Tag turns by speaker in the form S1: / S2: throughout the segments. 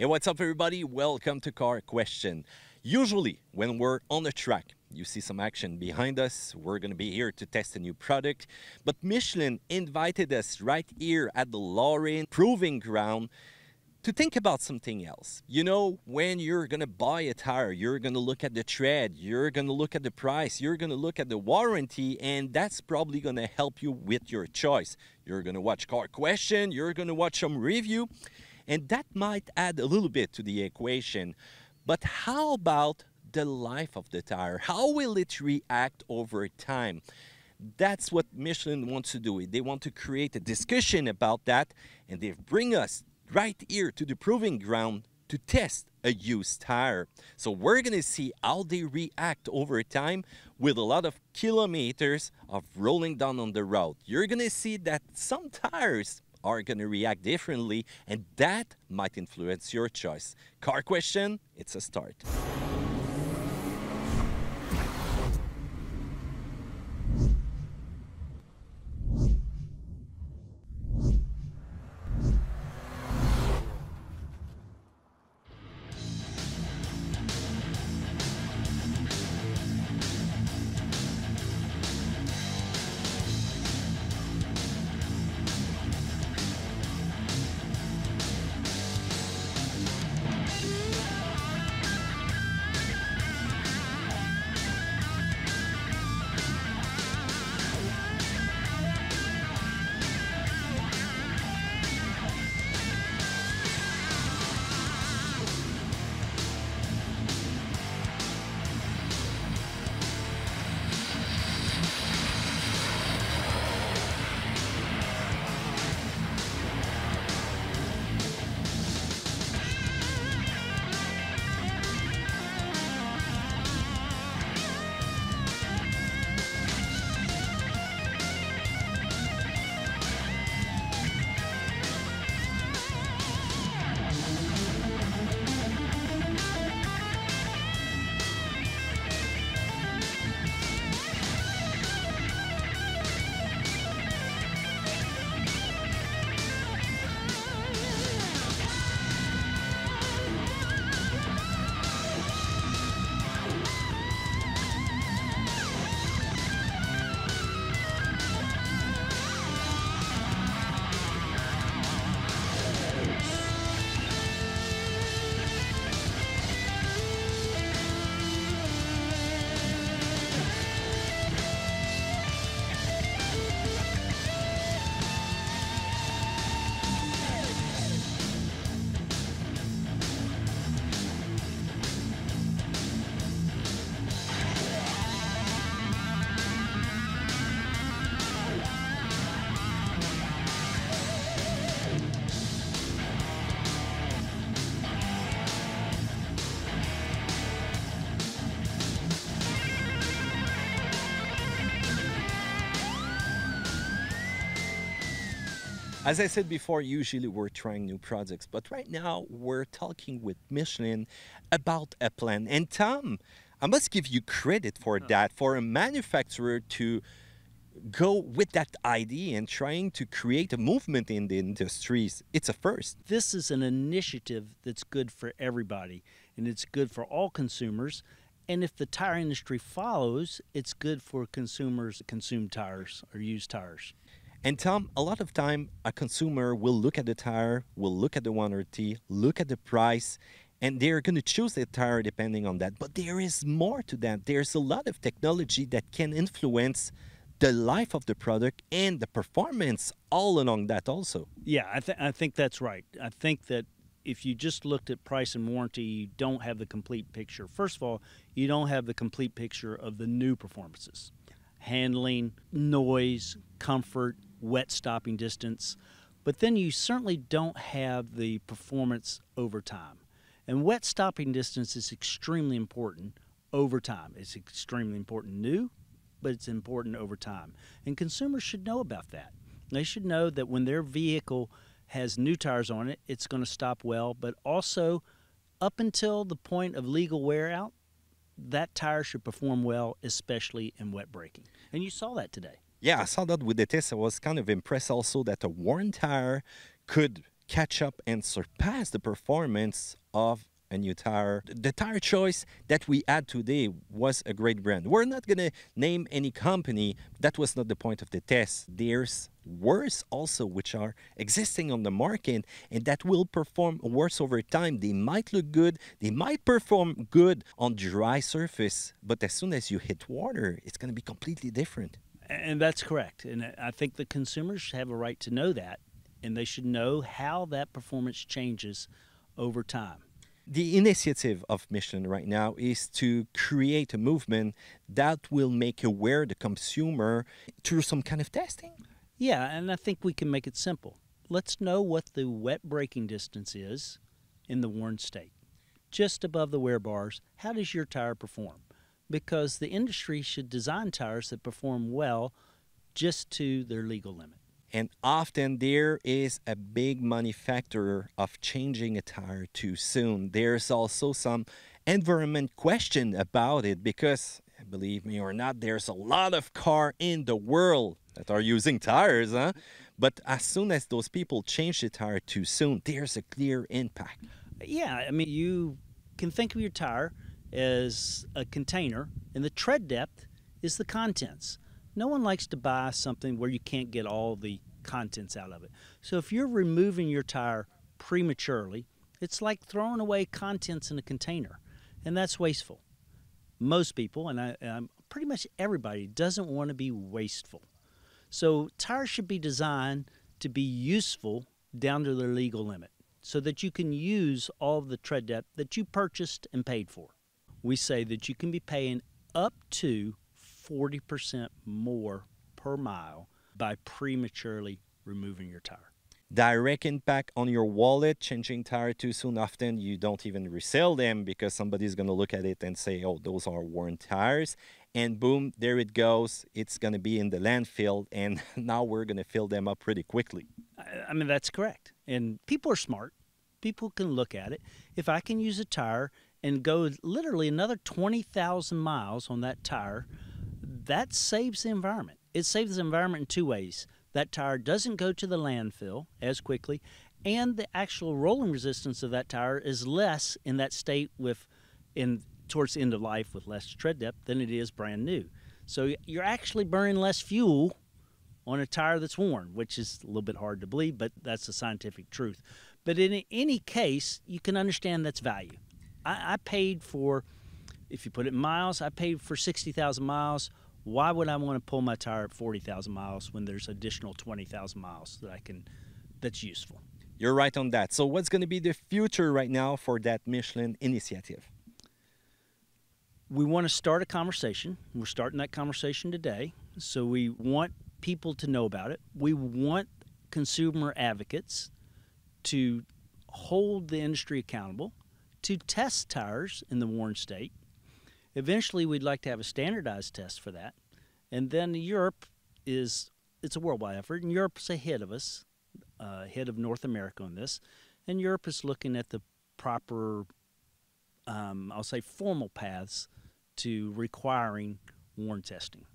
S1: Hey, what's up, everybody? Welcome to Car Question. Usually, when we're on the track, you see some action behind us. We're going to be here to test a new product. But Michelin invited us right here at the Lorraine Proving Ground to think about something else. You know, when you're going to buy a tire, you're going to look at the tread, you're going to look at the price, you're going to look at the warranty, and that's probably going to help you with your choice. You're going to watch Car Question, you're going to watch some review, and that might add a little bit to the equation. But how about the life of the tire? How will it react over time? That's what Michelin wants to do. They want to create a discussion about that, and they bring us right here to the proving ground to test a used tire. So we're going to see how they react over time with a lot of kilometers of rolling down on the road. You're going to see that some tires are going to react differently, and that might influence your choice. Car Question, it's a start. As I said before, usually we're trying new projects, but right now we're talking with Michelin about a plan. And Tom, I must give you credit for that, for a manufacturer to go with that idea and trying to create a movement in the industries. It's a first.
S2: This is an initiative that's good for everybody, and it's good for all consumers. And if the tire industry follows, it's good for consumers that consume tires or use tires.
S1: And Tom, a lot of time a consumer will look at the tire, will look at the warranty, look at the price, and they're going to choose the tire depending on that. But there is more to that. There's a lot of technology that can influence the life of the product and the performance all along that also.
S2: Yeah, I think that's right. I think that if you just looked at price and warranty, you don't have the complete picture. First of all, you don't have the complete picture of the new performances. Handling, noise, comfort, wet stopping distance, but then you certainly don't have the performance over time. And wet stopping distance is extremely important over time. It's extremely important new, but it's important over time. And consumers should know about that. They should know that when their vehicle has new tires on it, it's going to stop well, but also up until the point of legal wear out, that tire should perform well, especially in wet braking. And you saw that today.
S1: Yeah, I saw that with the test. I was kind of impressed also that a worn tire could catch up and surpass the performance of a new tire. The tire choice that we had today was a great brand. We're not going to name any company. That was not the point of the test. There's worse also which are existing on the market and that will perform worse over time. They might look good, they might perform good on dry surface, but as soon as you hit water, it's going to be completely different.
S2: And that's correct. And I think the consumers have a right to know that, and they should know how that performance changes over time.
S1: The initiative of Michelin right now is to create a movement that will make aware the consumer through some kind of testing.
S2: Yeah, and I think we can make it simple. Let's know what the wet braking distance is in the worn state. Just above the wear bars, how does your tire perform? Because the industry should design tires that perform well just to their legal limit.
S1: And often there is a big money factor of changing a tire too soon. There's also some environment question about it because, believe me or not, there's a lot of cars in the world that are using tires, huh? But as soon as those people change the tire too soon, there's a clear impact.
S2: Yeah, I mean, you can think of your tire as a container, and the tread depth is the contents. No one likes to buy something where you can't get all the contents out of it. So if you're removing your tire prematurely, it's like throwing away contents in a container, and that's wasteful. Most people, and pretty much everybody, doesn't want to be wasteful. So tires should be designed to be useful down to their legal limit so that you can use all of the tread depth that you purchased and paid for. We say that you can be paying up to 40% more per mile by prematurely removing your tire.
S1: Direct impact on your wallet, changing tire too soon. Often you don't even resell them because somebody's going to look at it and say, oh, those are worn tires. And boom, there it goes. It's going to be in the landfill. And now we're going to fill them up pretty quickly.
S2: I mean, that's correct. And people are smart. People can look at it. If I can use a tire and go literally another 20,000 miles on that tire, that saves the environment. It saves the environment in two ways. That tire doesn't go to the landfill as quickly, and the actual rolling resistance of that tire is less in that state towards the end of life with less tread depth than it is brand new. So you're actually burning less fuel on a tire that's worn, which is a little bit hard to believe, but that's the scientific truth. But in any case, you can understand that's value. I paid for, if you put it in miles, I paid for 60,000 miles. Why would I want to pull my tire at 40,000 miles when there's additional 20,000 miles that's useful?
S1: You're right on that. So what's going to be the future right now for that Michelin initiative?
S2: We want to start a conversation. We're starting that conversation today. So we want people to know about it. We want consumer advocates to hold the industry accountable, to test tires in the worn state. Eventually, we'd like to have a standardized test for that. And then Europe it's a worldwide effort, and Europe's ahead of us, ahead of North America on this. And Europe is looking at the proper, I'll say, formal paths to requiring worn testing.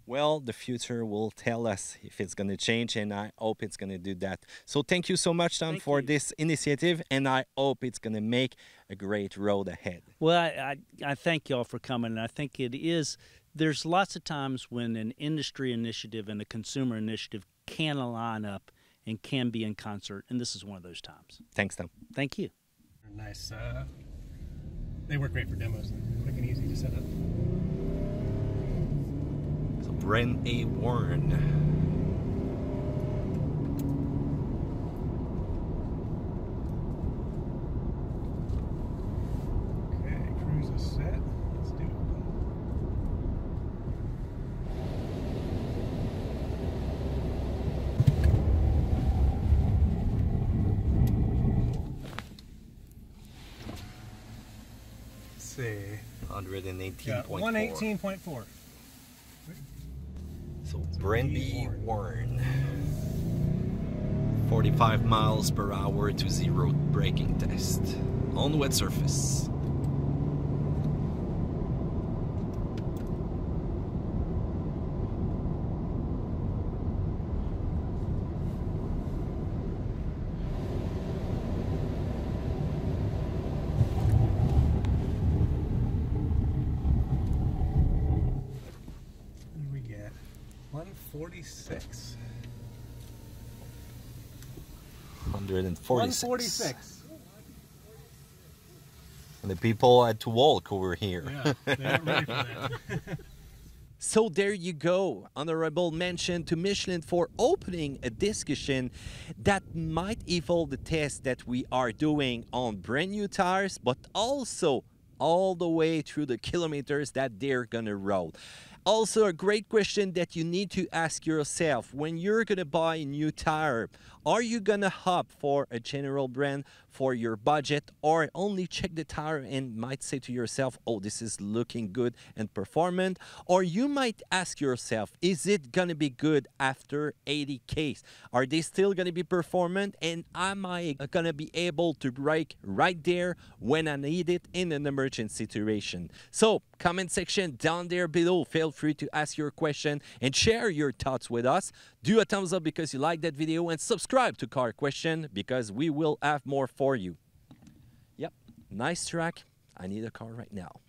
S1: Well, the future will tell us if it's going to change, and I hope it's going to do that. So thank you so much, Tom, for this initiative, and I hope it's going to make a great road ahead.
S2: Well, I thank y'all for coming, and I think there's lots of times when an industry initiative and a consumer initiative can align up and can be in concert, and this is one of those times.
S1: Thanks, Tom.
S2: Thank you.
S3: Nice. They work great for demos. Quick and easy to set up.
S1: Brent A. Warren.
S3: Okay, cruise is set. Let's do it. Let's see.
S1: 118.4.
S3: 118.4.
S1: So Brent B. Warren. 45 miles per hour to 0 braking test on wet surface.
S3: 146.
S1: 146.
S3: 146.
S1: And the people had to walk over here.
S3: Yeah, they weren't ready for that.
S1: So there you go. Honorable mention to Michelin for opening a discussion that might evolve the test that we are doing on brand new tires, but also all the way through the kilometers that they're gonna roll. Also, a great question that you need to ask yourself when you're gonna buy a new tire. Are you gonna opt for a general brand for your budget, or only check the tire and might say to yourself, oh, this is looking good and performant? Or you might ask yourself, is it gonna be good after 80 Ks? Are they still gonna be performant? And am I gonna be able to brake right there when I need it in an emergency situation? So, comment section down there below. Feel free to ask your question and share your thoughts with us. Do a thumbs up because you like that video, and subscribe to Car Question because we will have more for you. Yep, nice track. I need a car right now.